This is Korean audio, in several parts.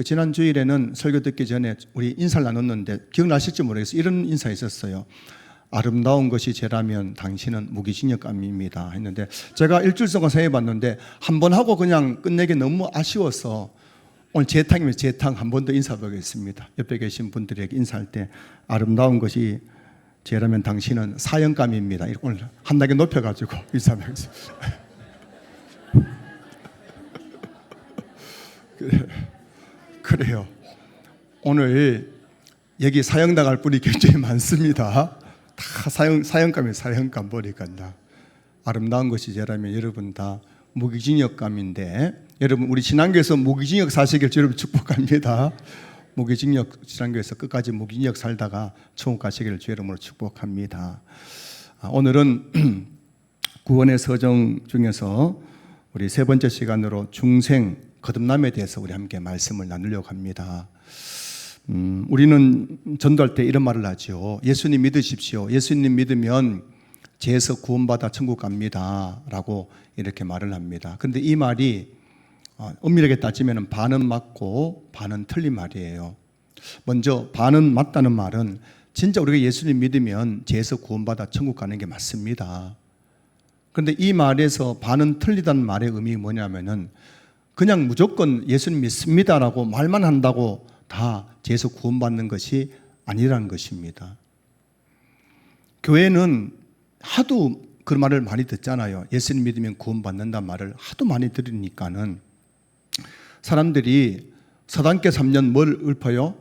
지난 주일에는 설교 듣기 전에 우리 인사를 나눴는데 기억나실지 모르겠어요. 이런 인사 있었어요. 아름다운 것이 죄라면 당신은 무기징역감입니다 했는데, 제가 일주일 동안 생각해봤는데 한 번 하고 그냥 끝내기 너무 아쉬워서 오늘 재탕이면 재탕 한 번 더 인사하겠습니다. 옆에 계신 분들에게 인사할 때 아름다운 것이 죄라면 당신은 사형감입니다. 오늘 한 단계 높여가지고 인사하겠습니다. 그래요. 오늘 여기 사형당할 분이 굉장히 많습니다. 다 사형감이에요. 사형감 보니까 아름다운 것이 죄라면 여러분 다 무기징역감인데, 여러분 우리 신앙교에서 무기징역 사시길 여러분 축복합니다. 무기징역, 신앙교에서 끝까지 무기징역 살다가 천국 가시기를 주 이름으로 축복합니다. 오늘은 구원의 서정 중에서 우리 세 번째 시간으로 중생 거듭남에 대해서 우리 함께 말씀을 나누려고 합니다. 우리는 전도할 때 이런 말을 하죠. 예수님 믿으십시오. 예수님 믿으면 죄에서 구원받아 천국 갑니다 라고 이렇게 말을 합니다. 그런데 이 말이 엄밀하게 따지면 반은 맞고 반은 틀린 말이에요. 먼저 반은 맞다는 말은 진짜 우리가 예수님 믿으면 죄에서 구원받아 천국 가는 게 맞습니다. 그런데 이 말에서 반은 틀리다는 말의 의미가 뭐냐면은 그냥 무조건 예수님 믿습니다라고 말만 한다고 다 죄에서 구원받는 것이 아니라는 것입니다. 교회는 하도 그 말을 많이 듣잖아요. 예수님 믿으면 구원받는다는 말을 하도 많이 들으니까는 사람들이 서당계 3년 뭘 읊어요?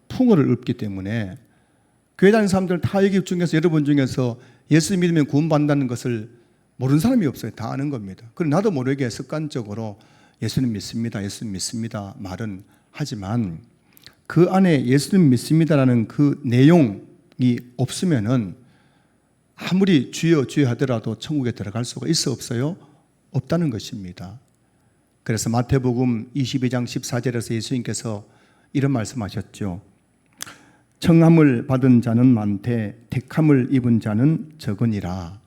풍어를 읊기 때문에 교회 다니는 사람들 다 여기 중에서 여러분 중에서 예수님 믿으면 구원받는다는 것을 모르는 사람이 없어요. 다 아는 겁니다. 그리고 나도 모르게 습관적으로 예수님 믿습니다, 예수님 믿습니다 말은 하지만 그 안에 예수님 믿습니다라는 그 내용이 없으면은 아무리 주여 주여 하더라도 천국에 들어갈 수가 있어 없어요? 없다는 것입니다. 그래서 마태복음 22장 14절에서 예수님께서 이런 말씀하셨죠. 청함을 받은 자는 많되 택함을 입은 자는 적으니라.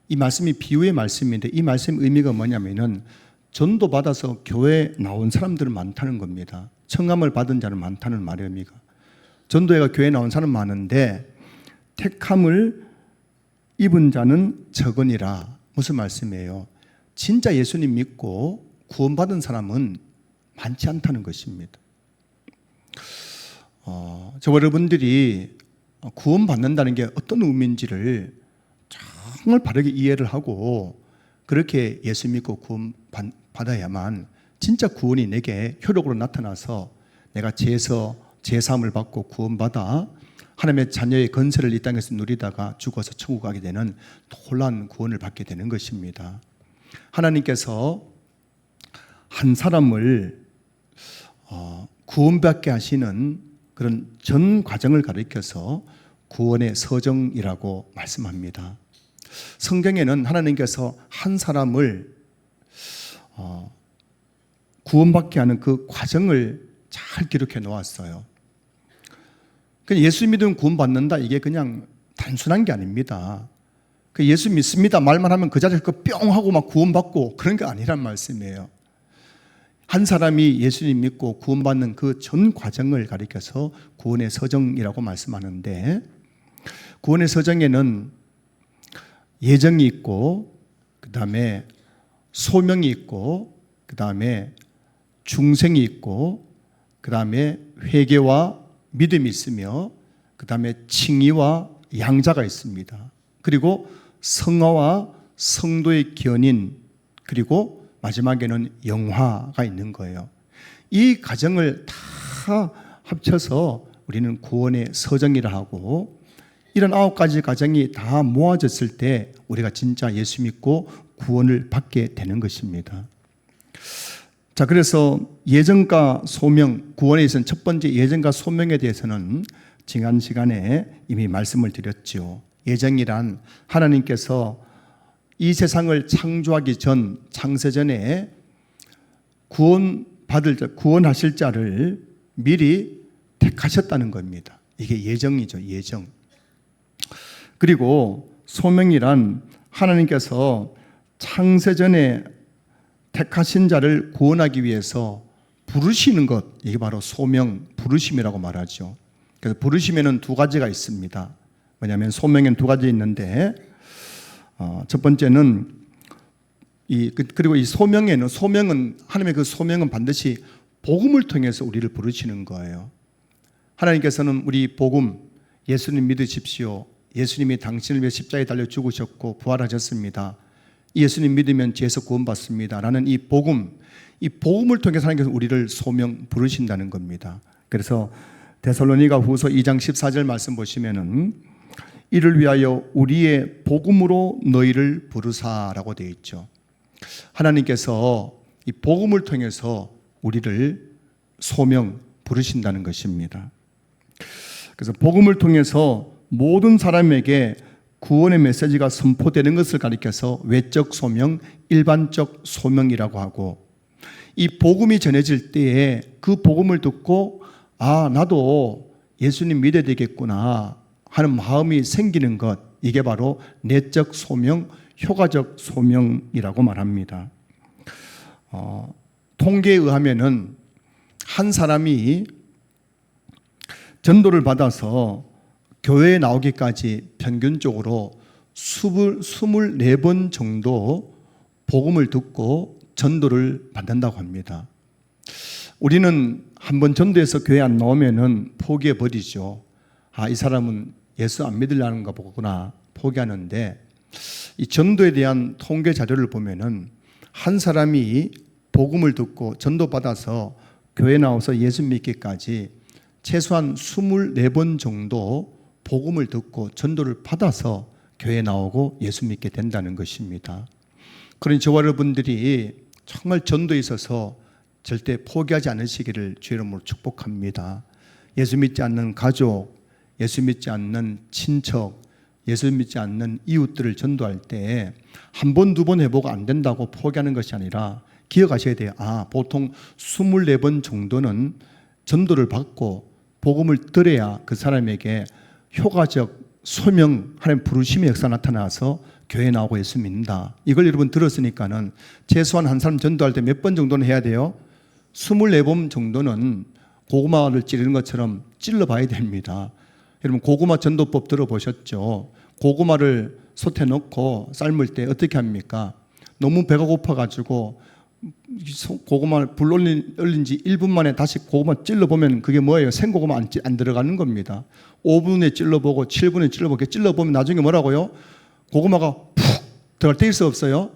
이 말씀이 비유의 말씀인데 이 말씀 의미가 뭐냐면은 전도 받아서 교회에 나온 사람들은 많다는 겁니다. 청함을 받은 자는 많다는 말의 의미가. 전도회가 교회에 나온 사람 많은데 택함을 입은 자는 적으니라. 무슨 말씀이에요? 진짜 예수님 믿고 구원받은 사람은 많지 않다는 것입니다. 저와 여러분들이 구원받는다는 게 어떤 의미인지를 정말 바르게 이해를 하고 그렇게 예수 믿고 구원받아야만 진짜 구원이 내게 효력으로 나타나서 내가 죄에서 죄사함을 받고 구원받아 하나님의 자녀의 건세를 이 땅에서 누리다가 죽어서 천국 가게 되는 놀라운 구원을 받게 되는 것입니다. 하나님께서 한 사람을 구원받게 하시는 그런 전 과정을 가리켜서 구원의 서정이라고 말씀합니다. 성경에는 하나님께서 한 사람을 구원받게 하는 그 과정을 잘 기록해 놓았어요. 예수 믿으면 구원받는다 이게 그냥 단순한 게 아닙니다. 예수 믿습니다 말만 하면 그 자리에서 뿅 하고 막 구원받고 그런 게 아니란 말씀이에요. 한 사람이 예수님 믿고 구원받는 그 전 과정을 가리켜서 구원의 서정이라고 말씀하는데, 구원의 서정에는 예정이 있고 그 다음에 소명이 있고 그 다음에 중생이 있고 그 다음에 회개와 믿음이 있으며 그 다음에 칭의와 양자가 있습니다. 그리고 성화와 성도의 견인, 그리고 마지막에는 영화가 있는 거예요. 이 과정을 다 합쳐서 우리는 구원의 서정이라 하고, 이런 9가지 과정이 다 모아졌을 때 우리가 진짜 예수 믿고 구원을 받게 되는 것입니다. 자, 그래서 예정과 소명, 구원에 있어서 첫 번째 예정과 소명에 대해서는 지난 시간에 이미 말씀을 드렸죠. 예정이란 하나님께서 이 세상을 창조하기 전, 창세전에 구원하실 자를 미리 택하셨다는 겁니다. 이게 예정이죠, 예정. 그리고 소명이란 하나님께서 창세전에 택하신 자를 구원하기 위해서 부르시는 것, 이게 바로 소명, 부르심이라고 말하죠. 그래서 부르심에는 두 가지가 있습니다. 뭐냐면 소명에는 두 가지 있는데, 첫 번째는 그리고 이 소명은 하나님의 그 소명은 반드시 복음을 통해서 우리를 부르시는 거예요. 하나님께서는 우리 복음, 예수님 믿으십시오. 예수님이 당신을 위해 십자가에 달려 죽으셨고 부활하셨습니다. 예수님 믿으면 죄에서 구원받습니다. 라는 이 복음을 통해서 하나님께서 우리를 소명 부르신다는 겁니다. 그래서 데살로니가 후서 2장 14절 말씀 보시면은 이를 위하여 우리의 복음으로 너희를 부르사라고 되어 있죠. 하나님께서 이 복음을 통해서 우리를 소명 부르신다는 것입니다. 그래서 복음을 통해서 모든 사람에게 구원의 메시지가 선포되는 것을 가리켜서 외적 소명, 일반적 소명이라고 하고, 이 복음이 전해질 때에 그 복음을 듣고 나도 예수님 믿어야 되겠구나 하는 마음이 생기는 것, 이게 바로 내적 소명, 효과적 소명이라고 말합니다. 통계에 의하면은 한 사람이 전도를 받아서 교회에 나오기까지 평균적으로 24번 정도 복음을 듣고 전도를 받는다고 합니다. 우리는 한번 전도해서 교회 안 나오면은 포기해 버리죠. 이 사람은 예수 안 믿으려는가 보구나 포기하는데, 이 전도에 대한 통계 자료를 보면은 한 사람이 복음을 듣고 전도받아서 교회 나와서 예수 믿기까지 최소한 24번 정도 복음을 듣고 전도를 받아서 교회에 나오고 예수 믿게 된다는 것입니다. 그러니 저와 여러분들이 정말 전도에 있어서 절대 포기하지 않으시기를 주의 이름으로 축복합니다. 예수 믿지 않는 가족, 예수 믿지 않는 친척, 예수 믿지 않는 이웃들을 전도할 때 한 번, 두 번 해보고 안 된다고 포기하는 것이 아니라 기억하셔야 돼요. 보통 24번 정도는 전도를 받고 복음을 들어야 그 사람에게 효과적 소명, 하나님 부르심의 역사 나타나서 교회에 나오고 예수 믿는다. 이걸 여러분 들었으니까는 최소한 한 사람 전도할 때 몇 번 정도는 해야 돼요? 24번 정도는 고구마를 찌르는 것처럼 찔러봐야 됩니다. 여러분 고구마 전도법 들어보셨죠? 고구마를 솥에 넣고 삶을 때 어떻게 합니까? 너무 배가 고파가지고 고구마를 불 올린 지 1분 만에 다시 고구마 찔러보면 그게 뭐예요? 생고구마 안 들어가는 겁니다. 5분에 찔러보고 7분에 찔러보고 찔러보면 나중에 뭐라고요? 고구마가 푹 들어갈 때 있어 없어요?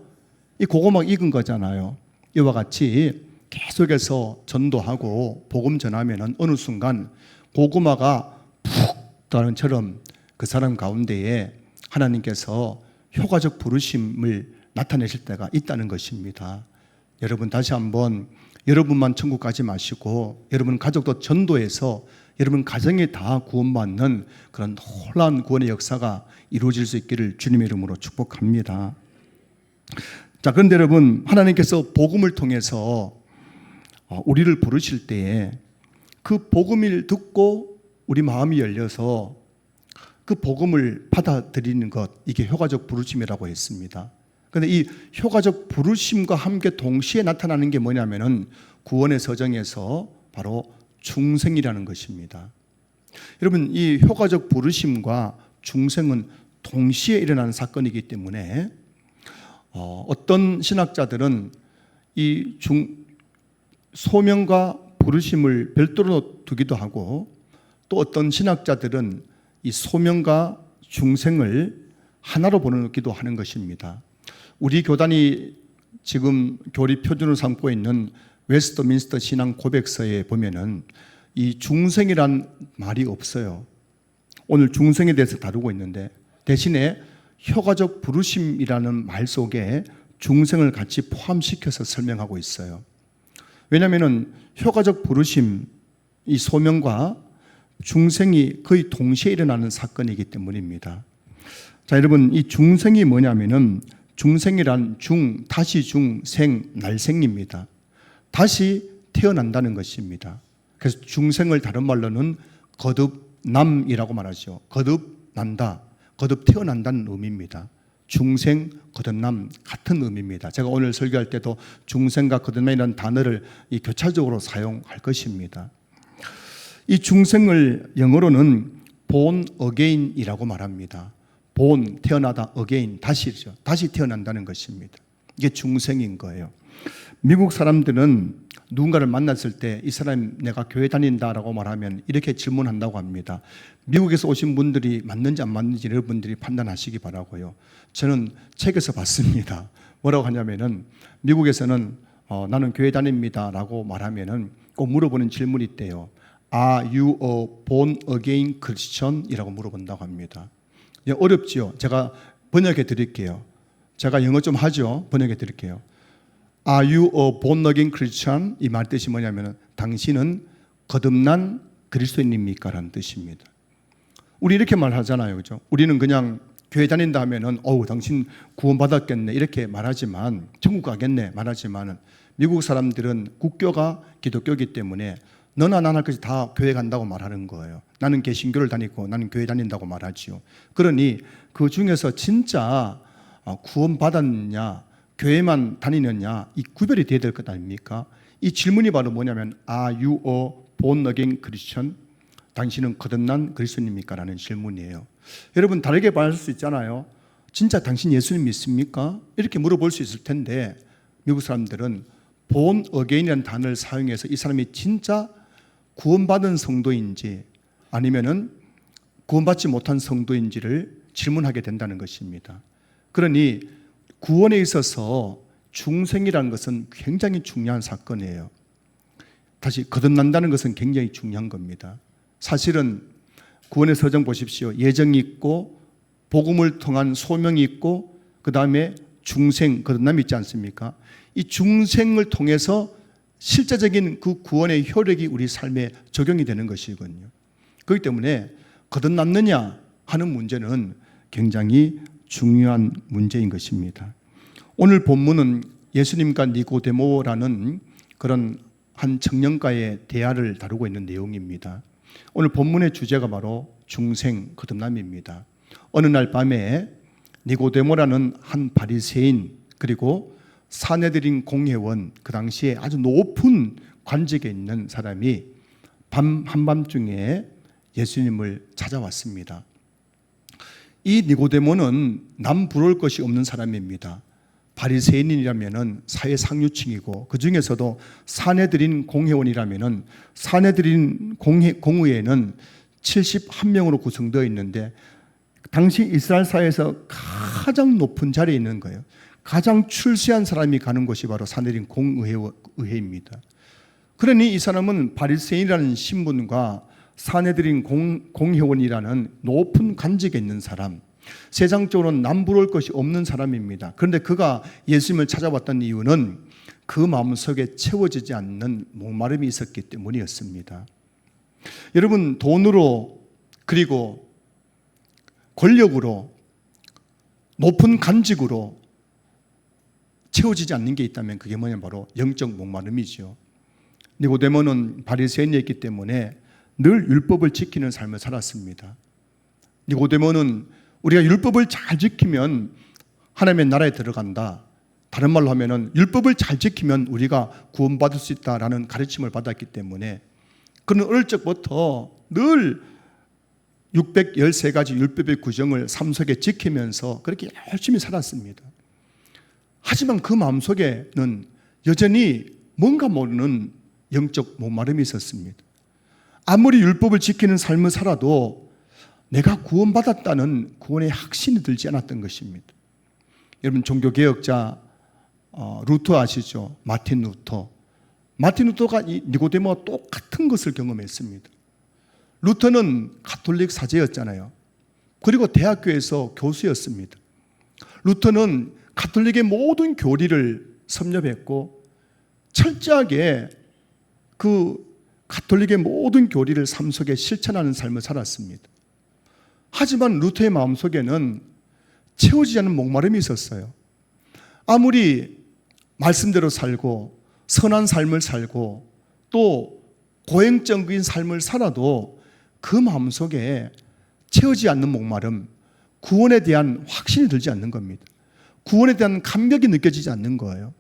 이 고구마가 익은 거잖아요. 이와 같이 계속해서 전도하고 복음 전하면 어느 순간 고구마가 푹 들어가는 것처럼 그 사람 가운데에 하나님께서 효과적 부르심을 나타내실 때가 있다는 것입니다. 여러분 다시 한번 여러분만 천국 가지 마시고 여러분 가족도 전도해서 여러분 가정에 다 구원받는 그런 놀라운 구원의 역사가 이루어질 수 있기를 주님의 이름으로 축복합니다. 자, 그런데 여러분 하나님께서 복음을 통해서 우리를 부르실 때에 그 복음을 듣고 우리 마음이 열려서 그 복음을 받아들이는 것, 이게 효과적 부르심이라고 했습니다. 그런데 이 효과적 부르심과 함께 동시에 나타나는 게 뭐냐면은 구원의 서정에서 바로 중생이라는 것입니다. 여러분 이 효과적 부르심과 중생은 동시에 일어나는 사건이기 때문에 어떤 신학자들은 이 소명과 부르심을 별도로 두기도 하고, 또 어떤 신학자들은 이 소명과 중생을 하나로 보기도 하는 것입니다. 우리 교단이 지금 교리 표준을 삼고 있는 웨스트민스터 신앙 고백서에 보면은 이 중생이란 말이 없어요. 오늘 중생에 대해서 다루고 있는데 대신에 효과적 부르심이라는 말 속에 중생을 같이 포함시켜서 설명하고 있어요. 왜냐하면 효과적 부르심, 이 소명과 중생이 거의 동시에 일어나는 사건이기 때문입니다. 자, 여러분 이 중생이 뭐냐면은 중생이란 다시 중생, 날생입니다. 다시 태어난다는 것입니다. 그래서 중생을 다른 말로는 거듭남이라고 말하죠. 거듭난다, 거듭 태어난다는 의미입니다. 중생, 거듭남 같은 의미입니다. 제가 오늘 설교할 때도 중생과 거듭남이라는 단어를 교차적으로 사용할 것입니다. 이 중생을 영어로는 born again이라고 말합니다. born, 태어나다, again, 다시죠. 다시 태어난다는 것입니다. 이게 중생인 거예요. 미국 사람들은 누군가를 만났을 때 이 사람 내가 교회 다닌다라고 말하면 이렇게 질문한다고 합니다. 미국에서 오신 분들이 맞는지 안 맞는지 여러분들이 판단하시기 바라고요. 저는 책에서 봤습니다. 뭐라고 하냐면은 미국에서는 나는 교회 다닙니다 라고 말하면은 꼭 물어보는 질문이 있대요. Are you a born again Christian? 이라고 물어본다고 합니다. 어렵지요. 제가 번역해 드릴게요. 제가 영어 좀 하죠. 번역해 드릴게요. Are you a born again Christian? 이 말 뜻이 뭐냐면 당신은 거듭난 그리스도인입니까? 라는 뜻입니다. 우리 이렇게 말하잖아요. 그죠? 우리는 그냥 교회 다닌다 하면은 당신 구원받았겠네 이렇게 말하지만 천국 가겠네 말하지만 미국 사람들은 국교가 기독교이기 때문에 너나 나나 것이 다 교회 간다고 말하는 거예요. 나는 개신교를 다니고 나는 교회 다닌다고 말하지요. 그러니 그 중에서 진짜 구원받았냐 교회만 다니느냐 이 구별이 돼야 될 것 아닙니까? 이 질문이 바로 뭐냐면 Are you a born again Christian? 당신은 거듭난 그리스도인입니까? 라는 질문이에요. 여러분 다르게 말할 수 있잖아요. 진짜 당신 예수님 믿습니까? 이렇게 물어볼 수 있을 텐데 미국 사람들은 born again이라는 단어를 사용해서 이 사람이 진짜 구원받은 성도인지 아니면은 구원받지 못한 성도인지를 질문하게 된다는 것입니다. 그러니 구원에 있어서 중생이라는 것은 굉장히 중요한 사건이에요. 다시 거듭난다는 것은 굉장히 중요한 겁니다. 사실은 구원의 서정 보십시오. 예정이 있고 복음을 통한 소명이 있고 그 다음에 중생, 거듭남이 있지 않습니까? 이 중생을 통해서 실제적인 그 구원의 효력이 우리 삶에 적용이 되는 것이거든요. 그렇기 때문에 거듭났느냐 하는 문제는 굉장히 중요한 문제인 것입니다. 오늘 본문은 예수님과 니고데모라는 그런 한 청년과의 대화를 다루고 있는 내용입니다. 오늘 본문의 주제가 바로 중생 거듭남입니다. 어느 날 밤에 니고데모라는 한 바리새인 그리고 산헤드린 공회원 그 당시에 아주 높은 관직에 있는 사람이 한밤중에 예수님을 찾아왔습니다. 이 니고데모는 남 부러울 것이 없는 사람입니다. 바리새인이라면은 사회 상류층이고 그 중에서도 산헤드린 공회원이라면은 산헤드린 공의회는 71명으로 구성되어 있는데 당시 이스라엘 사회에서 가장 높은 자리에 있는 거예요. 가장 출세한 사람이 가는 곳이 바로 산헤드린 공의회입니다. 그러니 이 사람은 바리새인이라는 신분과 산헤드린 공회원이라는 높은 관직에 있는 사람, 세상적으로는 남부러울 것이 없는 사람입니다. 그런데 그가 예수님을 찾아왔던 이유는 그 마음속에 채워지지 않는 목마름이 있었기 때문이었습니다. 여러분 돈으로 그리고 권력으로 높은 간직으로 채워지지 않는 게 있다면 그게 뭐냐면 바로 영적 목마름이죠. 니고데모는 바리새인이었기 때문에 늘 율법을 지키는 삶을 살았습니다. 니고데모는 우리가 율법을 잘 지키면 하나님의 나라에 들어간다. 다른 말로 하면은 율법을 잘 지키면 우리가 구원받을 수 있다라는 가르침을 받았기 때문에 그는 어릴 적부터 늘 613가지 율법의 규정을 삶 속에 지키면서 그렇게 열심히 살았습니다. 하지만 그 마음속에는 여전히 뭔가 모르는 영적 목마름이 있었습니다. 아무리 율법을 지키는 삶을 살아도 내가 구원받았다는 구원의 확신이 들지 않았던 것입니다. 여러분 종교개혁자 루터 아시죠? 마틴 루터. 마틴 루터가 이 니고데모와 똑같은 것을 경험했습니다. 루터는 가톨릭 사제였잖아요. 그리고 대학교에서 교수였습니다. 루터는 가톨릭의 모든 교리를 섭렵했고 철저하게 그 가톨릭의 모든 교리를 삶 속에 실천하는 삶을 살았습니다. 하지만 루터의 마음속에는 채워지지 않는 목마름이 있었어요. 아무리 말씀대로 살고 선한 삶을 살고 또 고행적인 삶을 살아도 그 마음속에 채워지지 않는 목마름, 구원에 대한 확신이 들지 않는 겁니다. 구원에 대한 감격이 느껴지지 않는 거예요.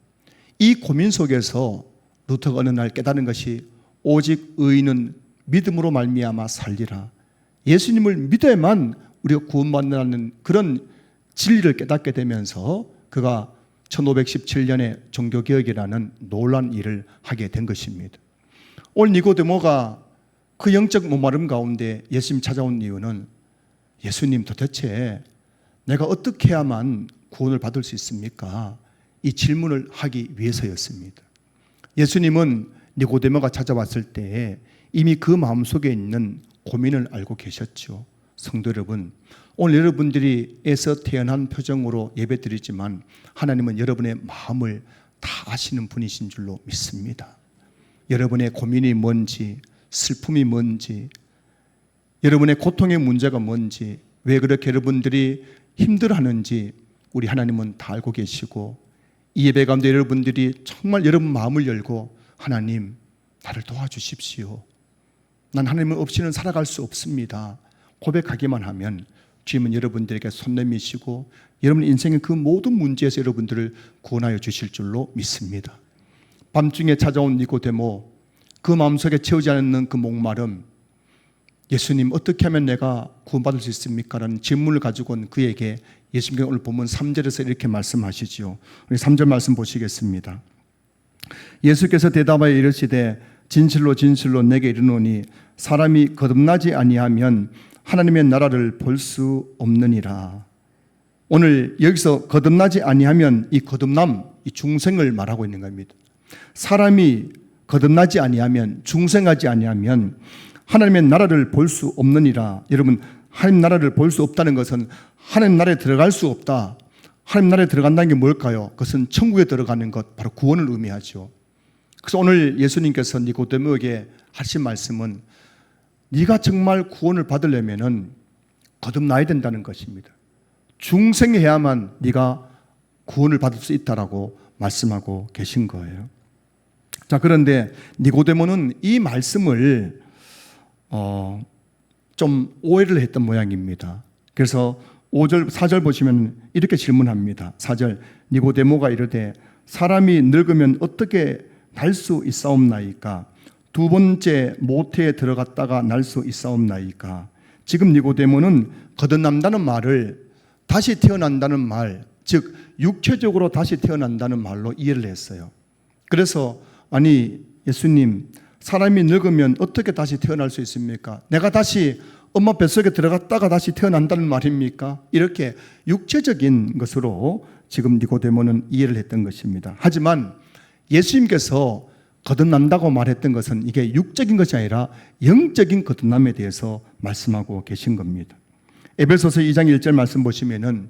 이 고민 속에서 루터가 어느 날 깨달은 것이 오직 의인은 믿음으로 말미암아 살리라. 예수님을 믿어야만 우리가 구원받는다는 그런 진리를 깨닫게 되면서 그가 1517년에 종교개혁이라는 놀라운 일을 하게 된 것입니다. 오늘 니고데모가 그 영적 목마름 가운데 예수님 찾아온 이유는 예수님 도대체 내가 어떻게 해야만 구원을 받을 수 있습니까? 이 질문을 하기 위해서였습니다. 예수님은 니고데모가 찾아왔을 때 이미 그 마음속에 있는 고민을 알고 계셨죠. 성도 여러분, 오늘 여러분들이 애써 태어난 표정으로 예배드리지만 하나님은 여러분의 마음을 다 아시는 분이신 줄로 믿습니다. 여러분의 고민이 뭔지, 슬픔이 뭔지, 여러분의 고통의 문제가 뭔지, 왜 그렇게 여러분들이 힘들어하는지 우리 하나님은 다 알고 계시고, 이 예배 가운데 여러분들이 정말 여러분 마음을 열고 하나님 나를 도와주십시오. 난 하나님 없이는 살아갈 수 없습니다. 고백하기만 하면 주님은 여러분들에게 손 내미시고 여러분 인생의 그 모든 문제에서 여러분들을 구원하여 주실 줄로 믿습니다. 밤중에 찾아온 니고데모, 그 마음속에 채우지 않는 그 목마름, 예수님 어떻게 하면 내가 구원받을 수 있습니까? 라는 질문을 가지고 온 그에게 예수님께서 오늘 보면 3절에서 이렇게 말씀하시죠. 우리 3절 말씀 보시겠습니다. 예수께서 대답하여 이르시되 진실로 진실로 내게 이르노니 사람이 거듭나지 아니하면 하나님의 나라를 볼 수 없느니라. 오늘 여기서 거듭나지 아니하면 이 거듭남, 이 중생을 말하고 있는 겁니다. 사람이 거듭나지 아니하면, 중생하지 아니하면 하나님의 나라를 볼 수 없느니라. 여러분, 하나님 나라를 볼 수 없다는 것은 하나님 나라에 들어갈 수 없다. 하나님 나라에 들어간다는 게 뭘까요? 그것은 천국에 들어가는 것, 바로 구원을 의미하죠. 그래서 오늘 예수님께서 니고데모에게 하신 말씀은 네가 정말 구원을 받으려면은 거듭나야 된다는 것입니다. 중생해야만 네가 구원을 받을 수 있다라고 말씀하고 계신 거예요. 자, 그런데 니고데모는 이 말씀을 좀 오해를 했던 모양입니다. 그래서 5절, 4절 보시면 이렇게 질문합니다. 4절, 니고데모가 이르되 사람이 늙으면 어떻게 날 수 있사옵나이까? 두 번째 모태에 들어갔다가 날 수 있사옵나이까? 지금 니고데모는 거듭난다는 말을 다시 태어난다는 말, 즉 육체적으로 다시 태어난다는 말로 이해를 했어요. 그래서 아니 예수님, 사람이 늙으면 어떻게 다시 태어날 수 있습니까? 내가 다시 엄마 뱃속에 들어갔다가 다시 태어난다는 말입니까? 이렇게 육체적인 것으로 지금 니고데모는 이해를 했던 것입니다. 하지만 예수님께서 거듭난다고 말했던 것은 이게 육적인 것이 아니라 영적인 거듭남에 대해서 말씀하고 계신 겁니다. 에베소서 2장 1절 말씀 보시면은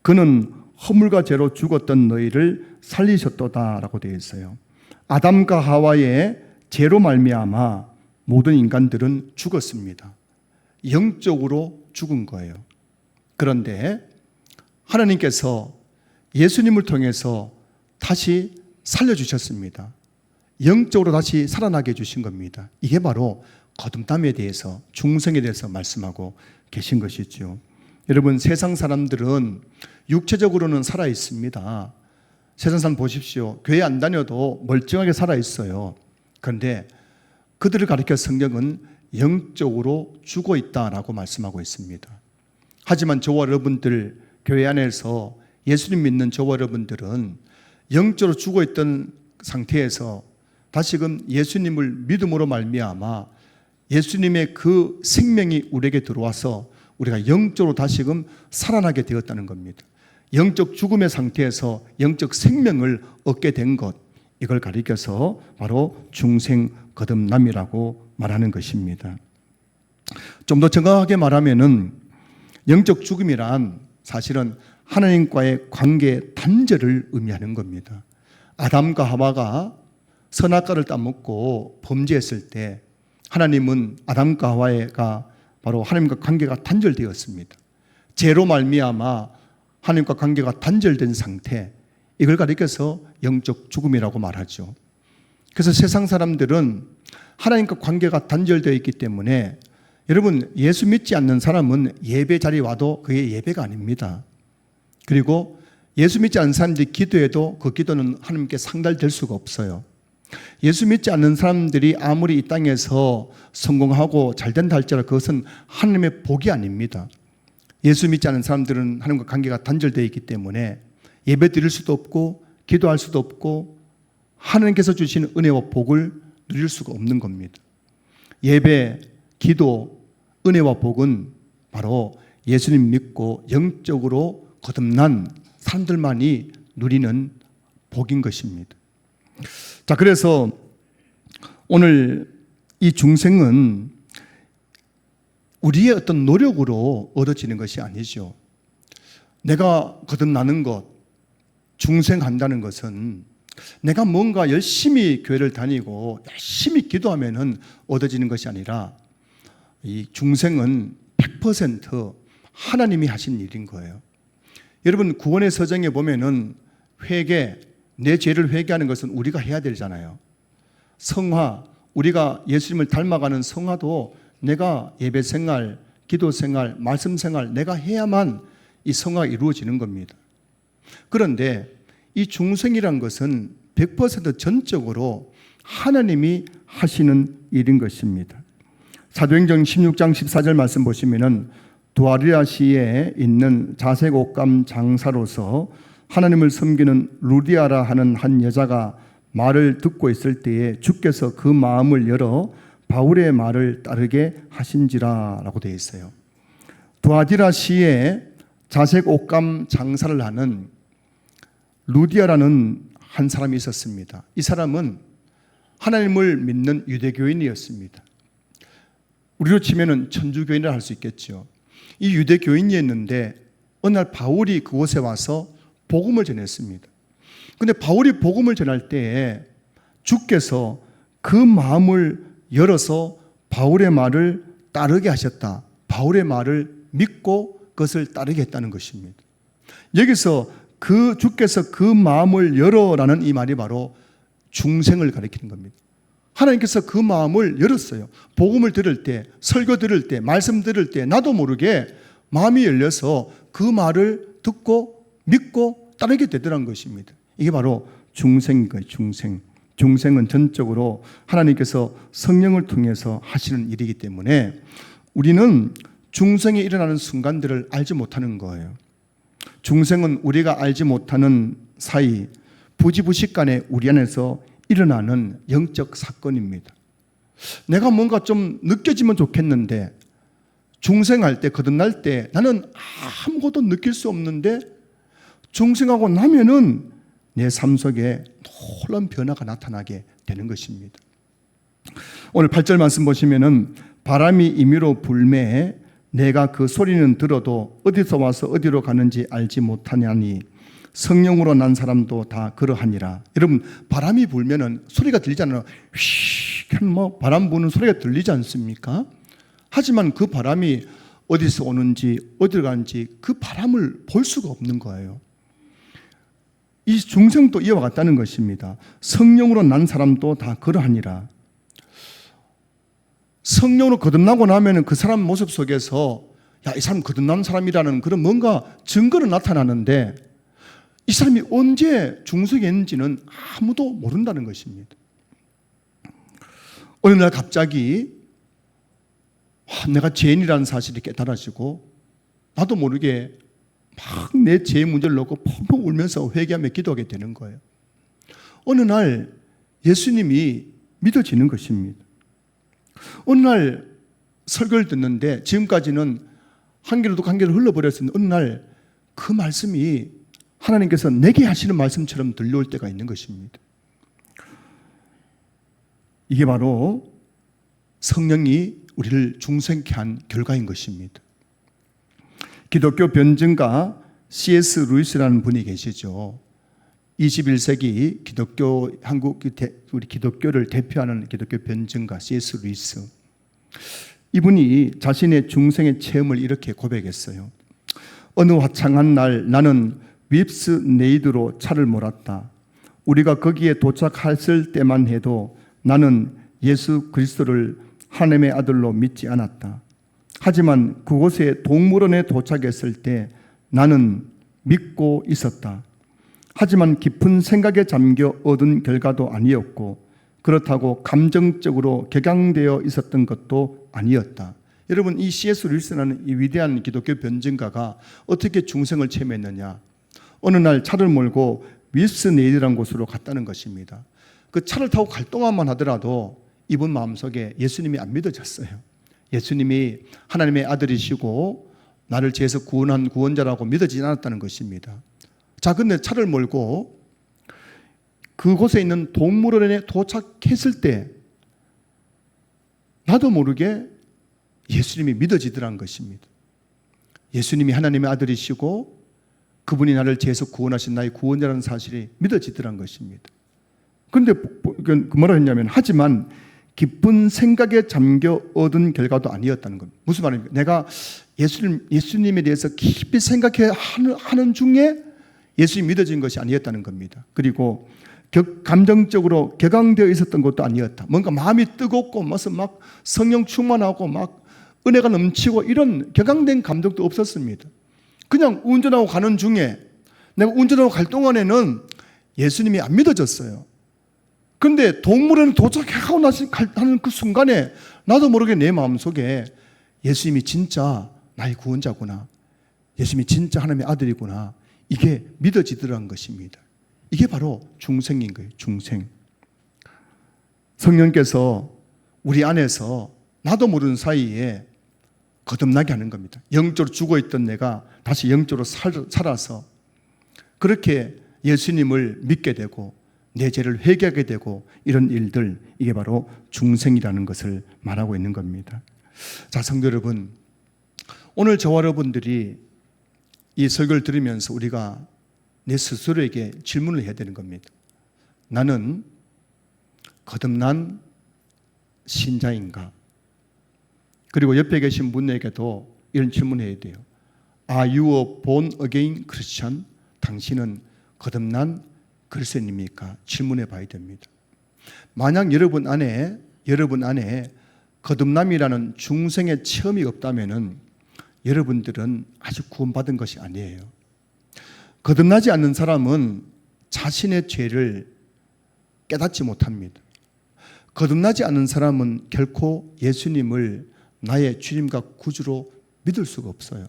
그는 허물과 죄로 죽었던 너희를 살리셨도다라고 되어 있어요. 아담과 하와의 죄로 말미암아 모든 인간들은 죽었습니다. 영적으로 죽은 거예요. 그런데 하나님께서 예수님을 통해서 다시 살려주셨습니다. 영적으로 다시 살아나게 해주신 겁니다. 이게 바로 거듭남에 대해서, 중생에 대해서 말씀하고 계신 것이죠. 여러분, 세상 사람들은 육체적으로는 살아 있습니다. 세상 사람 보십시오. 교회 안 다녀도 멀쩡하게 살아 있어요. 그런데 그들을 가리켜 성경은 영적으로 죽어 있다라고 말씀하고 있습니다. 하지만 저와 여러분들, 교회 안에서 예수님 믿는 저와 여러분들은 영적으로 죽어 있던 상태에서 다시금 예수님을 믿음으로 말미암아 예수님의 그 생명이 우리에게 들어와서 우리가 영적으로 다시금 살아나게 되었다는 겁니다. 영적 죽음의 상태에서 영적 생명을 얻게 된 것, 이걸 가리켜서 바로 중생 거듭남이라고 말하는 것입니다. 좀 더 정확하게 말하면은 영적 죽음이란 사실은 하나님과의 관계 단절을 의미하는 겁니다. 아담과 하와가 선악과를 따먹고 범죄했을 때 하나님은 아담과 하와가 바로 하나님과 관계가 단절되었습니다. 죄로 말미암아 하나님과 관계가 단절된 상태, 이걸 가리켜서 영적 죽음이라고 말하죠. 그래서 세상 사람들은 하나님과 관계가 단절되어 있기 때문에 여러분, 예수 믿지 않는 사람은 예배 자리에 와도 그게 예배가 아닙니다. 그리고 예수 믿지 않는 사람들이 기도해도 그 기도는 하나님께 상달될 수가 없어요. 예수 믿지 않는 사람들이 아무리 이 땅에서 성공하고 잘된다 할지라도 그것은 하나님의 복이 아닙니다. 예수 믿지 않는 사람들은 하나님과 관계가 단절되어 있기 때문에 예배 드릴 수도 없고 기도할 수도 없고 하나님께서 주시는 은혜와 복을 누릴 수가 없는 겁니다. 예배, 기도, 은혜와 복은 바로 예수님 믿고 영적으로 거듭난 사람들만이 누리는 복인 것입니다. 자, 그래서 오늘 이 중생은 우리의 어떤 노력으로 얻어지는 것이 아니죠. 내가 거듭나는 것, 중생한다는 것은 내가 뭔가 열심히 교회를 다니고 열심히 기도하면은 얻어지는 것이 아니라 이 중생은 100% 하나님이 하신 일인 거예요. 여러분, 구원의 서정에 보면은 회개, 내 죄를 회개하는 것은 우리가 해야 되잖아요. 성화, 우리가 예수님을 닮아가는 성화도 내가 예배 생활, 기도 생활, 말씀 생활 내가 해야만 이 성화가 이루어지는 겁니다. 그런데 이 중생이란 것은 100% 전적으로 하나님이 하시는 일인 것입니다. 사도행전 16장 14절 말씀 보시면은 두아리아시에 있는 자색 옷감 장사로서 하나님을 섬기는 루디아라 하는 한 여자가 말을 듣고 있을 때에 주께서 그 마음을 열어 바울의 말을 따르게 하신지라 라고 되어 있어요. 두아디라시에 자색 옷감 장사를 하는 루디아라는 한 사람이 있었습니다. 이 사람은 하나님을 믿는 유대교인이었습니다. 우리로 치면은 천주교인이라 할 수 있겠죠. 이 유대교인이었는데 어느 날 바울이 그곳에 와서 복음을 전했습니다. 근데 바울이 복음을 전할 때에 주께서 그 마음을 열어서 바울의 말을 따르게 하셨다. 바울의 말을 믿고 그것을 따르게 했다는 것입니다. 여기서 주께서 그 마음을 열어라는 이 말이 바로 중생을 가리키는 겁니다. 하나님께서 그 마음을 열었어요. 복음을 들을 때, 설교 들을 때, 말씀 들을 때 나도 모르게 마음이 열려서 그 말을 듣고 믿고 따르게 되더란 것입니다. 이게 바로 중생인 거예요. 중생은 전적으로 하나님께서 성령을 통해서 하시는 일이기 때문에 우리는 중생이 일어나는 순간들을 알지 못하는 거예요. 중생은 우리가 알지 못하는 사이 부지부식간에 우리 안에서 일어나는 영적 사건입니다. 내가 뭔가 좀 느껴지면 좋겠는데 중생할 때, 거듭날 때 나는 아무것도 느낄 수 없는데 중생하고 나면은 내 삶 속에 놀라운 변화가 나타나게 되는 것입니다. 오늘 8절 말씀 보시면은 바람이 임의로 불매 내가 그 소리는 들어도 어디서 와서 어디로 가는지 알지 못하냐니 성령으로 난 사람도 다 그러하니라. 여러분, 바람이 불면은 소리가 들리잖아요. 휘, 뭐 바람 부는 소리가 들리지 않습니까? 하지만 그 바람이 어디서 오는지 어디로 가는지 그 바람을 볼 수가 없는 거예요. 이 중생도 이와 같다는 것입니다. 성령으로 난 사람도 다 그러하니라. 성령으로 거듭나고 나면 그 사람 모습 속에서 야, 이 사람 거듭난 사람이라는 그런 뭔가 증거는 나타나는데 이 사람이 언제 중생이 있는지는 아무도 모른다는 것입니다. 어느 날 갑자기 내가 죄인이라는 사실이 깨달아지고 나도 모르게 막 내 죄의 문제를 놓고 펑펑 울면서 회개하며 기도하게 되는 거예요. 어느 날 예수님이 믿어지는 것입니다. 어느 날 설교를 듣는데 지금까지는 한 귀로 듣고 한 귀로 흘러버렸는데 어느 날 그 말씀이 하나님께서 내게 하시는 말씀처럼 들려올 때가 있는 것입니다. 이게 바로 성령이 우리를 중생케 한 결과인 것입니다. 기독교 변증가 C.S. 루이스라는 분이 계시죠. 21세기 기독교 우리 기독교를 대표하는 기독교 변증가 C.S. 루이스. 이분이 자신의 중생의 체험을 이렇게 고백했어요. 어느 화창한 날 나는 윕스 네이드로 차를 몰았다. 우리가 거기에 도착했을 때만 해도 나는 예수 그리스도를 하나님의 아들로 믿지 않았다. 하지만 그곳에 동물원에 도착했을 때 나는 믿고 있었다. 하지만 깊은 생각에 잠겨 얻은 결과도 아니었고 그렇다고 감정적으로 격양되어 있었던 것도 아니었다. 여러분, 이 C.S. 루이스라는 이 위대한 기독교 변증가가 어떻게 중생을 체험했느냐. 어느 날 차를 몰고 윌스네일이라는 곳으로 갔다는 것입니다. 그 차를 타고 갈 동안만 하더라도 이분 마음속에 예수님이 안 믿어졌어요. 예수님이 하나님의 아들이시고 나를 죄에서 구원한 구원자라고 믿어지지 않았다는 것입니다. 자, 근데 차를 몰고 그곳에 있는 동물원에 도착했을 때 나도 모르게 예수님이 믿어지더란 것입니다. 예수님이 하나님의 아들이시고 그분이 나를 죄에서 구원하신 나의 구원자라는 사실이 믿어지더란 것입니다. 그런데 그 뭐라 했냐면 하지만 깊은 생각에 잠겨 얻은 결과도 아니었다는 겁니다. 무슨 말입니까? 내가 예수님에 대해서 깊이 생각해 하는 중에 예수님이 믿어진 것이 아니었다는 겁니다. 그리고 감정적으로 격앙되어 있었던 것도 아니었다. 뭔가 마음이 뜨겁고 무슨 막 성령 충만하고 막 은혜가 넘치고 이런 격앙된 감정도 없었습니다. 그냥 운전하고 가는 중에 내가 운전하고 갈 동안에는 예수님이 안 믿어졌어요. 그런데 동물원에 도착하고 하는 그 순간에 나도 모르게 내 마음속에 예수님이 진짜 나의 구원자구나, 예수님이 진짜 하나님의 아들이구나, 이게 믿어지더라는 것입니다. 이게 바로 중생인 거예요. 중생. 성령께서 우리 안에서 나도 모르는 사이에 거듭나게 하는 겁니다. 영적으로 죽어있던 내가 다시 영적으로 살아서 그렇게 예수님을 믿게 되고 내 죄를 회개하게 되고 이런 일들, 이게 바로 중생이라는 것을 말하고 있는 겁니다. 자, 성도 여러분, 오늘 저와 여러분들이 이 설교를 들으면서 우리가 내 스스로에게 질문을 해야 되는 겁니다. 나는 거듭난 신자인가? 그리고 옆에 계신 분에게도 이런 질문을 해야 돼요. Are you a born again Christian? 당신은 거듭난 그리스도인입니까? 질문해 봐야 됩니다. 만약 여러분 안에 거듭남이라는 중생의 체험이 없다면은 여러분들은 아직 구원받은 것이 아니에요. 거듭나지 않는 사람은 자신의 죄를 깨닫지 못합니다. 거듭나지 않는 사람은 결코 예수님을 나의 주님과 구주로 믿을 수가 없어요.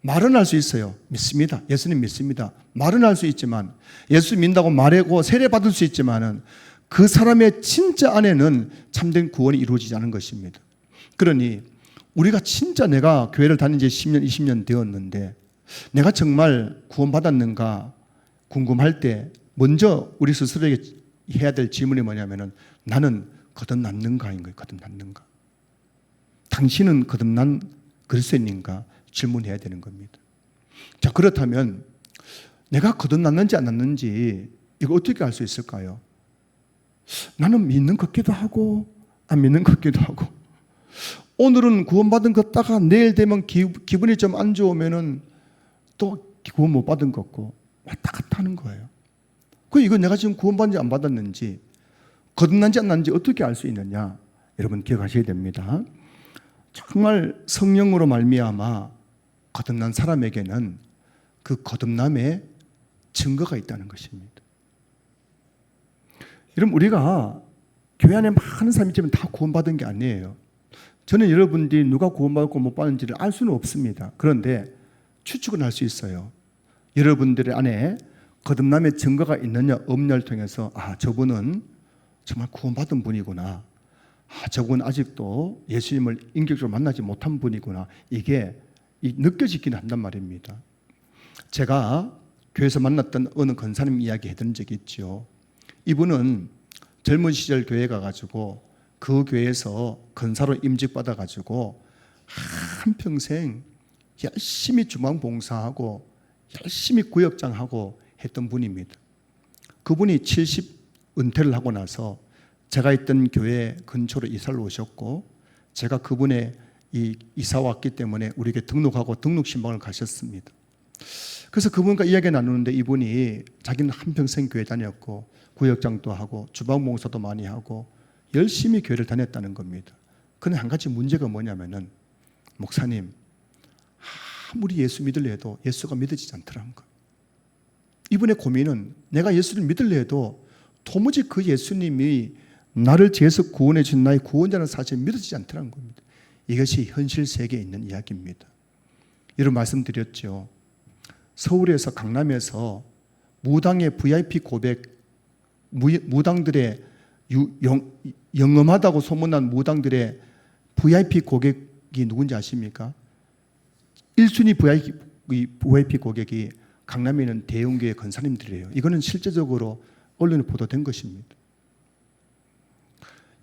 말은 할 수 있어요. 믿습니다. 예수님 믿습니다. 말은 할 수 있지만, 예수 믿는다고 말하고 세례받을 수 있지만은 그 사람의 진짜 안에는 참된 구원이 이루어지지 않은 것입니다. 그러니 우리가 진짜 내가 교회를 다닌 지 10년, 20년 되었는데 내가 정말 구원받았는가 궁금할 때 먼저 우리 스스로에게 해야 될 질문이 뭐냐면은 나는 거듭났는가인 거예요. 거듭났는가? 당신은 거듭난 그리스도인인가 질문해야 되는 겁니다. 자, 그렇다면 내가 거듭났는지 안 났는지 이거 어떻게 알 수 있을까요? 나는 믿는 것 같기도 하고 안 믿는 것 같기도 하고, 오늘은 구원받은 것 같다가 내일 되면 기분이 좀 안 좋으면은 또 구원 못 받은 것 같고 왔다 갔다 하는 거예요. 이거 내가 지금 구원받는지 안 받았는지, 거듭난지 안 났는지 어떻게 알 수 있느냐? 여러분 기억하셔야 됩니다. 정말 성령으로 말미암아 거듭난 사람에게는 그 거듭남의 증거가 있다는 것입니다. 여러분, 우리가 교회 안에 많은 사람이 있지만 다 구원받은 게 아니에요. 저는 여러분들이 누가 구원받고 못 받는지를 알 수는 없습니다. 그런데 추측은 할 수 있어요. 여러분들의 안에 거듭남의 증거가 있느냐 없느냐를 통해서 저분은 정말 구원받은 분이구나, 저분은 아직도 예수님을 인격적으로 만나지 못한 분이구나, 이게 느껴지긴 한단 말입니다. 제가 교회에서 만났던 어느 권사님 이야기 해드린 적이 있죠. 이분은 젊은 시절 교회 가가지고 그 교회에서 권사로 임직받아가지고 한평생 열심히 주방봉사하고 열심히 구역장하고 했던 분입니다. 그분이 70 은퇴를 하고 나서 제가 있던 교회 근처로 이사를 오셨고, 제가 그분의 이사 왔기 때문에 우리에게 등록하고 등록신방을 가셨습니다. 그래서 그분과 이야기 나누는데 이분이 자기는 한평생 교회 다녔고 구역장도 하고 주방봉사도 많이 하고 열심히 교회를 다녔다는 겁니다. 그런데 한 가지 문제가 뭐냐면은 목사님, 아무리 예수 믿으려 해도 예수가 믿어지지 않더라는 거예요. 이분의 고민은 내가 예수를 믿으려 해도 도무지 그 예수님이 나를 죄에서 구원해 준 나의 구원자라는 사실이 믿어지지 않더라는 겁니다. 이것이 현실 세계에 있는 이야기입니다. 이런 말씀드렸죠. 서울에서 강남에서 무당의 VIP 고백, 무당들의 영험하다고 소문난 무당들의 VIP 고객이 누군지 아십니까? 1순위 VIP 고객이 강남에 있는 대형교회 권사님들이에요. 이거는 실제적으로 언론에 보도된 것입니다.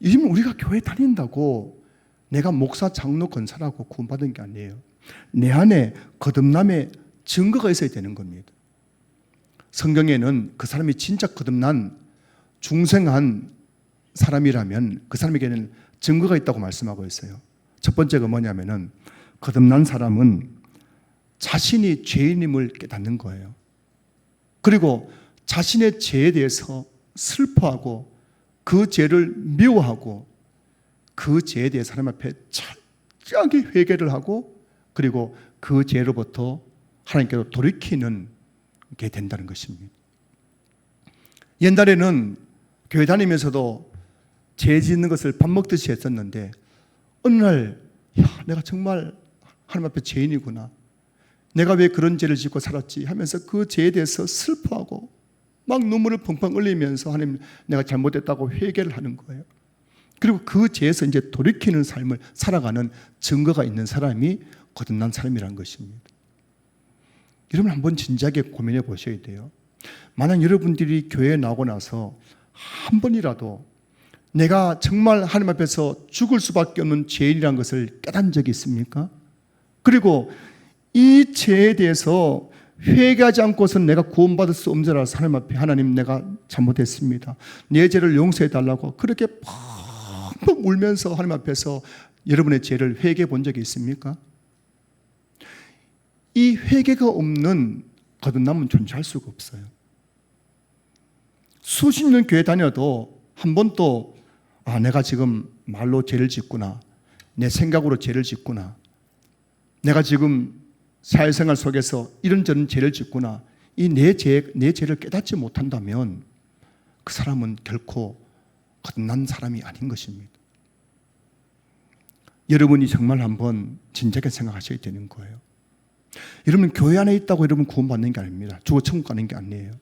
요즘 우리가 교회 다닌다고 내가 목사, 장로, 권사라고 구원받은 게 아니에요. 내 안에 거듭남의 증거가 있어야 되는 겁니다. 성경에는 그 사람이 진짜 거듭난 중생한 사람이라면 그 사람에게는 증거가 있다고 말씀하고 있어요. 첫 번째가 뭐냐면은 거듭난 사람은 자신이 죄인임을 깨닫는 거예요. 그리고 자신의 죄에 대해서 슬퍼하고 그 죄를 미워하고 그 죄에 대해 하나님 앞에 철저하게 회개를 하고 그리고 그 죄로부터 하나님께로 돌이키는 게 된다는 것입니다. 옛날에는 교회 다니면서도 죄 짓는 것을 밥 먹듯이 했었는데 어느 날 내가 정말 하나님 앞에 죄인이구나. 내가 왜 그런 죄를 짓고 살았지 하면서 그 죄에 대해서 슬퍼하고 막 눈물을 펑펑 흘리면서 하나님 내가 잘못했다고 회개를 하는 거예요. 그리고 그 죄에서 이제 돌이키는 삶을 살아가는 증거가 있는 사람이 거듭난 사람이라는 것입니다. 여러분 한번 진지하게 고민해 보셔야 돼요. 만약 여러분들이 교회에 나오고 나서 한 번이라도 내가 정말 하나님 앞에서 죽을 수밖에 없는 죄인이라는 것을 깨달은 적이 있습니까? 그리고 이 죄에 대해서 회개하지 않고서는 내가 구원받을 수 없는 줄 알아서 하나님 앞에 하나님 내가 잘못했습니다. 내 죄를 용서해 달라고 그렇게 펑펑 울면서 하나님 앞에서 여러분의 죄를 회개해 본 적이 있습니까? 이 회개가 없는 거듭남은 존재할 수가 없어요. 수십 년 교회 다녀도 한 번도 내가 지금 말로 죄를 짓구나, 내 생각으로 죄를 짓구나, 내가 지금 사회생활 속에서 이런저런 죄를 짓구나, 이 내 죄를 깨닫지 못한다면 그 사람은 결코 거듭난 사람이 아닌 것입니다. 여러분이 정말 한번 진작에 생각하셔야 되는 거예요. 여러분 교회 안에 있다고 여러분 구원받는 게 아닙니다. 죽어 천국 가는 게 아니에요.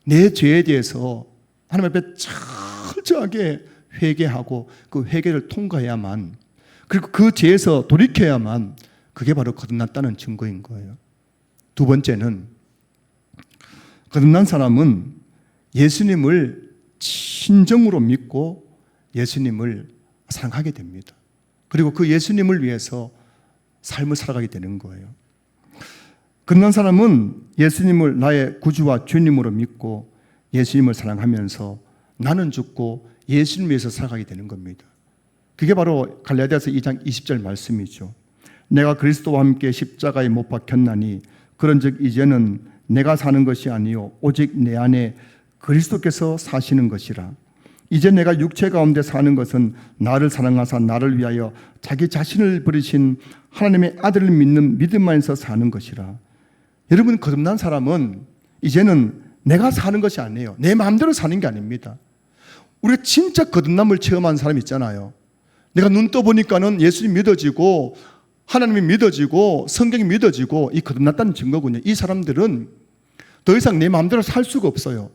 내 죄에 대해서 하나님 앞에 철저하게 회개하고 그 회개를 통과해야만, 그리고 그 죄에서 돌이켜야만 그게 바로 거듭났다는 증거인 거예요. 두 번째는 거듭난 사람은 예수님을 진정으로 믿고 예수님을 사랑하게 됩니다. 그리고 그 예수님을 위해서 삶을 살아가게 되는 거예요. 거듭난 사람은 예수님을 나의 구주와 주님으로 믿고 예수님을 사랑하면서 나는 죽고 예수님을 위해서 살아가게 되는 겁니다. 그게 바로 갈라디아서 2장 20절 말씀이죠. 내가 그리스도와 함께 십자가에 못 박혔나니 그런즉 이제는 내가 사는 것이 아니요 오직 내 안에 그리스도께서 사시는 것이라. 이제 내가 육체 가운데 사는 것은 나를 사랑하사 나를 위하여 자기 자신을 버리신 하나님의 아들을 믿는 믿음 안에서 사는 것이라. 여러분 거듭난 사람은 이제는 내가 사는 것이 아니에요. 내 마음대로 사는 게 아닙니다. 우리가 진짜 거듭남을 체험한 사람 있잖아요. 내가 눈 떠보니까는 예수님 믿어지고 하나님이 믿어지고 성경이 믿어지고 이 거듭났다는 증거군요. 이 사람들은 더 이상 내 마음대로 살 수가 없어요.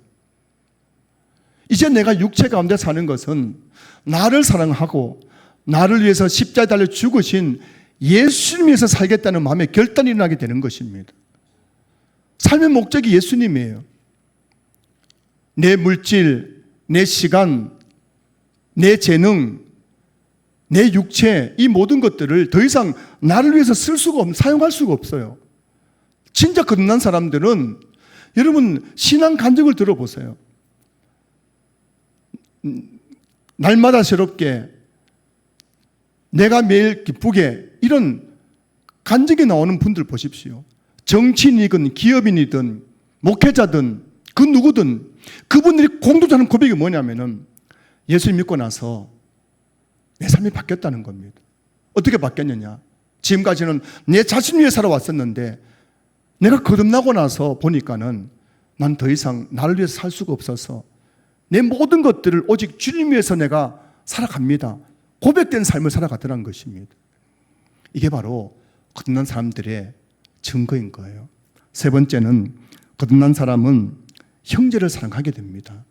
이제 내가 육체 가운데 사는 것은 나를 사랑하고 나를 위해서 십자가에 달려 죽으신 예수님 위해서 살겠다는 마음에 결단이 일어나게 되는 것입니다. 삶의 목적이 예수님이에요. 내 물질, 내 시간, 내 재능, 내 육체, 이 모든 것들을 더 이상 나를 위해서 쓸 수가 없는, 사용할 수가 없어요. 진짜 거듭난 사람들은 여러분 신앙 간증을 들어보세요. 날마다 새롭게 내가 매일 기쁘게 이런 간증이 나오는 분들 보십시오. 정치인이든 기업인이든 목회자든 그 누구든 그분들이 공통하는 고백이 뭐냐면은 예수님 믿고 나서 내 삶이 바뀌었다는 겁니다. 어떻게 바뀌었느냐? 지금까지는 내 자신 위해 살아왔었는데 내가 거듭나고 나서 보니까는 난 더 이상 나를 위해서 살 수가 없어서 내 모든 것들을 오직 주님 위해서 내가 살아갑니다. 고백된 삶을 살아가더라는 것입니다. 이게 바로 거듭난 사람들의 증거인 거예요. 세 번째는 거듭난 사람은 형제를 사랑하게 됩니다.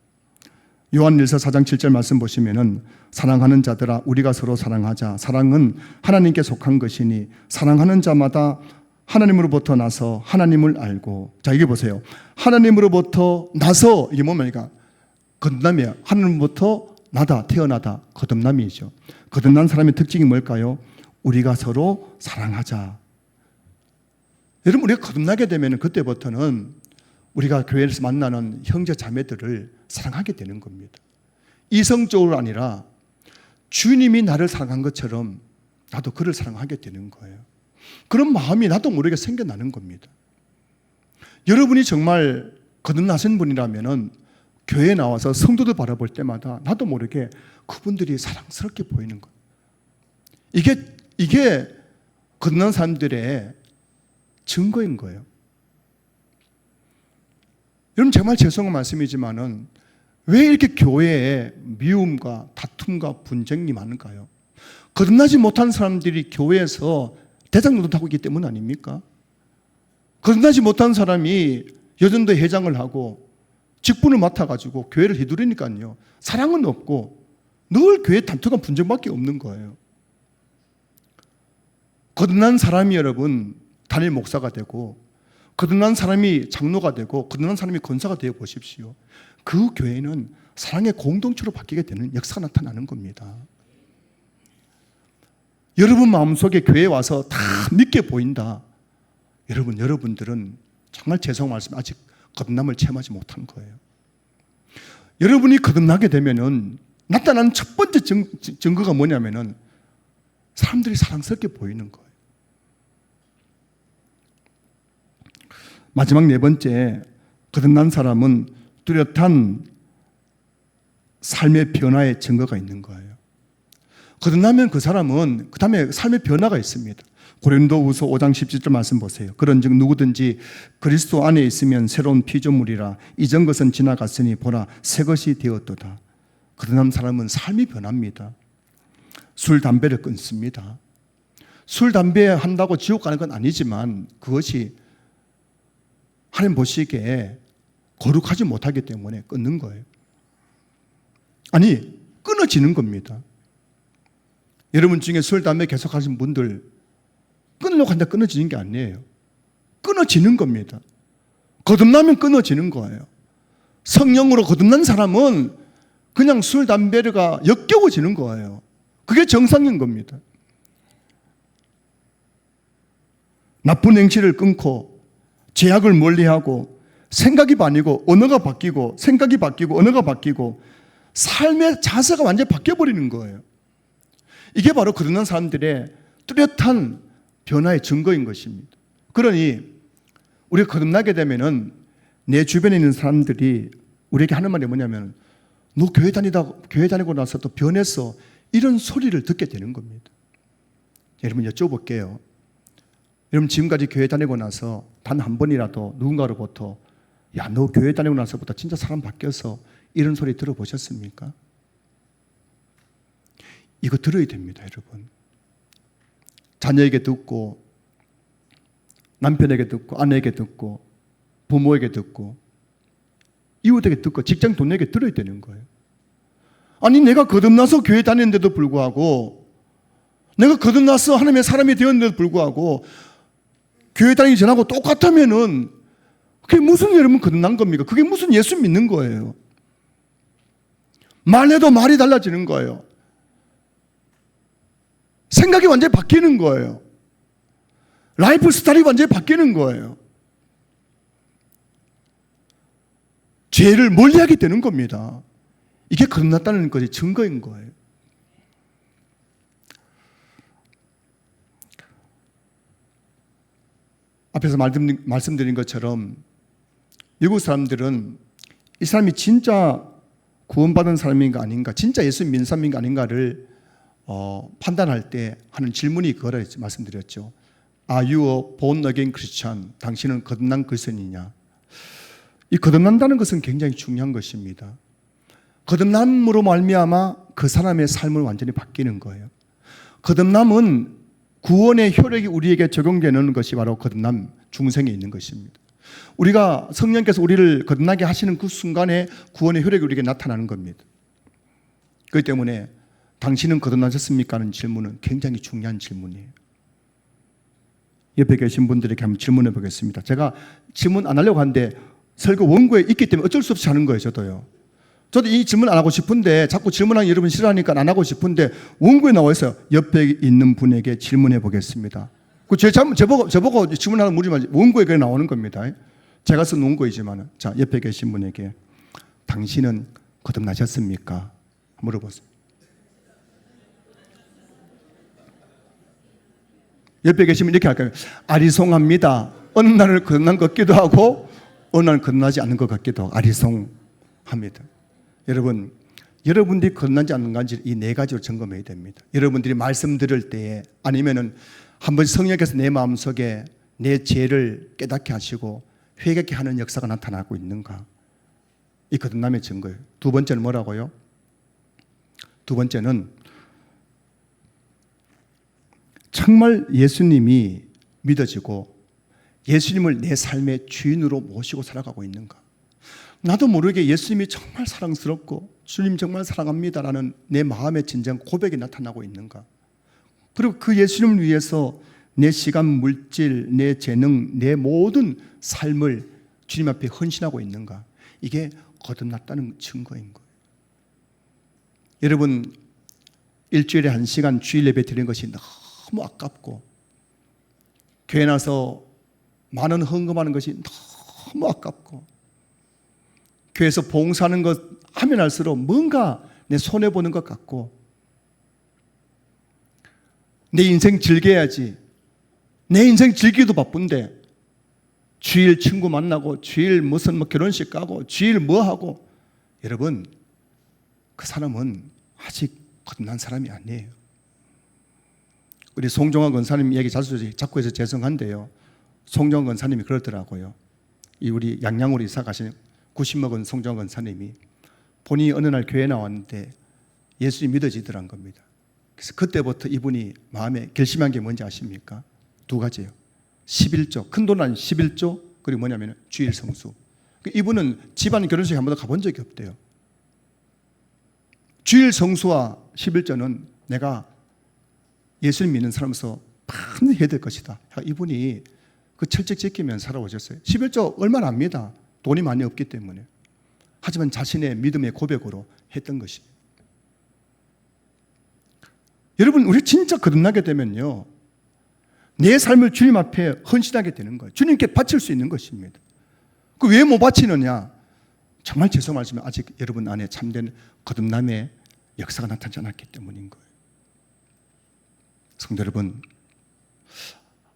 요한일서 4장 7절 말씀 보시면은 사랑하는 자들아 우리가 서로 사랑하자. 사랑은 하나님께 속한 것이니 사랑하는 자마다 하나님으로부터 나서 하나님을 알고. 자, 이게 보세요. 하나님으로부터 나서, 이게 뭡니까? 거듭남이에요. 하나님으로부터 나다, 태어나다, 거듭남이죠. 거듭난 사람의 특징이 뭘까요? 우리가 서로 사랑하자. 여러분, 우리가 거듭나게 되면 그때부터는 우리가 교회에서 만나는 형제 자매들을 사랑하게 되는 겁니다. 이성적으로 아니라 주님이 나를 사랑한 것처럼 나도 그를 사랑하게 되는 거예요. 그런 마음이 나도 모르게 생겨나는 겁니다. 여러분이 정말 거듭나신 분이라면 교회에 나와서 성도들 바라볼 때마다 나도 모르게 그분들이 사랑스럽게 보이는 거예요. 이게 거듭난 사람들의 증거인 거예요. 여러분, 정말 죄송한 말씀이지만은 왜 이렇게 교회에 미움과 다툼과 분쟁이 많은가요? 거듭나지 못한 사람들이 교회에서 대장 노릇하고 있기 때문 아닙니까? 거듭나지 못한 사람이 여전도 회장을 하고 직분을 맡아가지고 교회를 휘두르니까요, 사랑은 없고 늘 교회 다툼과 분쟁밖에 없는 거예요. 거듭난 사람이 여러분 단일 목사가 되고, 거듭난 사람이 장로가 되고, 거듭난 사람이 권사가 되어 보십시오. 그 교회는 사랑의 공동체로 바뀌게 되는 역사가 나타나는 겁니다. 여러분 마음속에 교회에 와서 다 믿게 보인다. 여러분들은 정말 죄송한 말씀, 아직 거듭남을 체험하지 못한 거예요. 여러분이 거듭나게 되면은 나타나는 첫 번째 증거가 뭐냐면은 사람들이 사랑스럽게 보이는 거예요. 마지막 네 번째, 거듭난 사람은 뚜렷한 삶의 변화의 증거가 있는 거예요. 거듭나면 그 사람은 그 다음에 삶의 변화가 있습니다. 고린도후서 5장 17절 말씀 보세요. 그런즉 누구든지 그리스도 안에 있으면 새로운 피조물이라. 이전 것은 지나갔으니 보라 새 것이 되었도다. 거듭난 사람은 삶이 변합니다. 술, 담배를 끊습니다. 술, 담배 한다고 지옥 가는 건 아니지만 그것이 하나님 보시기에 거룩하지 못하기 때문에 끊는 거예요. 아니, 끊어지는 겁니다. 여러분 중에 술, 담배 계속 하신 분들 끊으려고 하는데 끊어지는 게 아니에요. 끊어지는 겁니다. 거듭나면 끊어지는 거예요. 성령으로 거듭난 사람은 그냥 술, 담배가 역겨워지는 거예요. 그게 정상인 겁니다. 나쁜 행실을 끊고 죄악을 멀리하고 생각이 바뀌고 언어가 바뀌고 생각이 바뀌고 언어가 바뀌고 삶의 자세가 완전히 바뀌어버리는 거예요. 이게 바로 거듭난 사람들의 뚜렷한 변화의 증거인 것입니다. 그러니 우리가 거듭나게 되면은 내 주변에 있는 사람들이 우리에게 하는 말이 뭐냐면 너 교회 다니고 나서 또 변했어, 이런 소리를 듣게 되는 겁니다. 여러분 여쭤볼게요. 여러분 지금까지 교회 다니고 나서 단 한 번이라도 누군가로부터 야, 너 교회 다니고 나서부터 진짜 사람 바뀌어서 이런 소리 들어보셨습니까? 이거 들어야 됩니다, 여러분. 자녀에게 듣고, 남편에게 듣고, 아내에게 듣고, 부모에게 듣고, 이웃에게 듣고, 직장 동료에게 들어야 되는 거예요. 아니, 내가 거듭나서 교회 다니는데도 불구하고, 내가 거듭나서 하나님의 사람이 되었는데도 불구하고, 교회 다니기 전하고 똑같으면은, 그게 무슨 여러분 거듭난 겁니까? 그게 무슨 예수 믿는 거예요? 말해도 말이 달라지는 거예요. 생각이 완전히 바뀌는 거예요. 라이프 스타일이 완전히 바뀌는 거예요. 죄를 멀리하게 되는 겁니다. 이게 거듭났다는 것이 증거인 거예요. 앞에서 말씀드린 것처럼 미국 사람들은 이 사람이 진짜 구원받은 사람인가 아닌가, 진짜 예수 믿는 사람인가 아닌가를 판단할 때 하는 질문이 그거라 말씀드렸죠. Are you a born again Christian? 당신은 거듭난 그리스도인이냐? 이 거듭난다는 것은 굉장히 중요한 것입니다. 거듭남으로 말미암아 그 사람의 삶은 완전히 바뀌는 거예요. 거듭남은 구원의 효력이 우리에게 적용되는 것이 바로 거듭남 중생에 있는 것입니다. 우리가 성령께서 우리를 거듭나게 하시는 그 순간에 구원의 효력이 우리에게 나타나는 겁니다. 그렇기 때문에 당신은 거듭나셨습니까? 하는 질문은 굉장히 중요한 질문이에요. 옆에 계신 분들에게 한번 질문해 보겠습니다. 제가 질문 안 하려고 하는데 설교 원고에 있기 때문에 어쩔 수 없이 하는 거예요. 저도 이 질문 안 하고 싶은데 자꾸 질문하기 여러분 싫어하니까 안 하고 싶은데 원고에 나와 있어요. 옆에 있는 분에게 질문해 보겠습니다. 저보고 질문하는 무리 말지 원고에 그게 나오는 겁니다. 제가 쓴 원고이지만 자 옆에 계신 분에게 당신은 거듭나셨습니까? 물어보세요. 옆에 계시면 이렇게 할까요? 아리송합니다. 어느 날은 거듭난 것 같기도 하고 어느 날은 거듭나지 않는 것 같기도 하고 아리송합니다. 여러분, 여러분들이 거듭나지 않는지 이 네 가지로 점검해야 됩니다. 여러분들이 말씀 들을 때에 아니면은 한번 성령께서 내 마음속에 내 죄를 깨닫게 하시고 회개케 하는 역사가 나타나고 있는가? 이 거듭남의 증거예요. 두 번째는 뭐라고요? 두 번째는 정말 예수님이 믿어지고 예수님을 내 삶의 주인으로 모시고 살아가고 있는가? 나도 모르게 예수님이 정말 사랑스럽고 주님 정말 사랑합니다라는 내 마음의 진정 고백이 나타나고 있는가? 그리고 그 예수님을 위해서 내 시간, 물질, 내 재능, 내 모든 삶을 주님 앞에 헌신하고 있는가? 이게 거듭났다는 증거인 거예요. 여러분, 일주일에 1시간 주일 예배 드리는 것이 너무 아깝고 교회 나서 많은 헌금하는 것이 너무 아깝고 교회에서 봉사하는 것 하면 할수록 뭔가 내 손해보는 것 같고 내 인생 즐겨야지. 내 인생 즐기기도 바쁜데 주일 친구 만나고 주일 무슨 결혼식 가고 주일 뭐 하고 여러분 그 사람은 아직 거듭난 사람이 아니에요. 우리 송정환 권사님 얘기 자꾸 해서 죄송한데요. 송정환 권사님이 그러더라고요. 이 우리 양양으로 이사 가신 90 먹은 송정환 권사님이 본인이 어느 날 교회 나왔는데 예수님 믿어지더란 겁니다. 그래서 그때부터 이분이 마음에 결심한 게 뭔지 아십니까? 두 가지예요. 11조, 큰 돈 아닌 11조, 그리고 뭐냐면 주일 성수. 이분은 집안 결혼식에 한 번도 가본 적이 없대요. 주일 성수와 11조는 내가 예수님 믿는 사람으로서 반드시 해야 될 것이다. 이분이 그 철칙 지키면서 살아오셨어요. 11조 얼마나 압니다. 돈이 많이 없기 때문에. 하지만 자신의 믿음의 고백으로 했던 것입니다. 여러분, 우리 진짜 거듭나게 되면요, 내 삶을 주님 앞에 헌신하게 되는 거예요. 주님께 바칠 수 있는 것입니다. 그 왜 못 바치느냐? 정말 죄송하지만 아직 여러분 안에 참된 거듭남의 역사가 나타나지 않았기 때문인 거예요. 성도 여러분,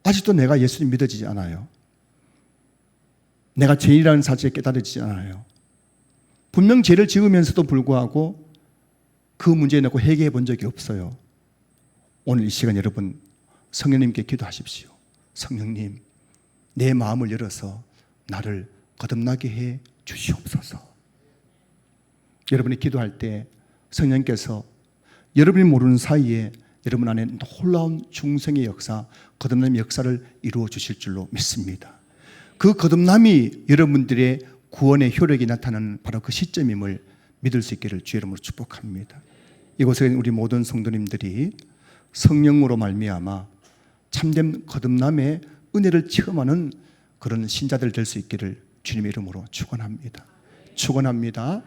아직도 내가 예수님 믿어지지 않아요. 내가 죄인이라는 사실에 깨달아지지 않아요. 분명 죄를 지으면서도 불구하고 그 문제에 놓고 회개해 본 적이 없어요. 오늘 이 시간 여러분 성령님께 기도하십시오. 성령님, 내 마음을 열어서 나를 거듭나게 해 주시옵소서. 여러분이 기도할 때 성령께서 여러분이 모르는 사이에 여러분 안에 놀라운 중생의 역사, 거듭남의 역사를 이루어 주실 줄로 믿습니다. 그 거듭남이 여러분들의 구원의 효력이 나타나는 바로 그 시점임을 믿을 수 있기를 주의 이름으로 축복합니다. 이곳에 우리 모든 성도님들이 성령으로 말미암아 참된 거듭남의 은혜를 체험하는 그런 신자들 될 수 있기를 주님의 이름으로 축원합니다. 축원합니다.